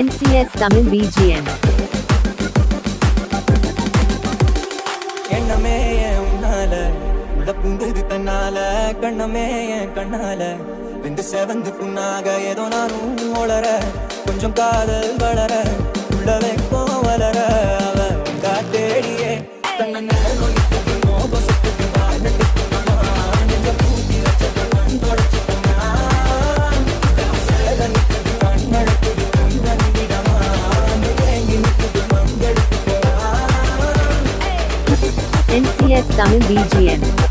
NCS Tamil BGM. எண்ணமே உன்னால உள்ள பூந்தது தன்னால கண்ணமே கண்ணால வெந்து செவந்து புண்ணாக ஏதோ நானும் ஒளர கொஞ்சம் காதல் வளர உள்ள வைக்கும் வளர அவ உங்கா தேடியே கண்ண NCS Tamil BGM.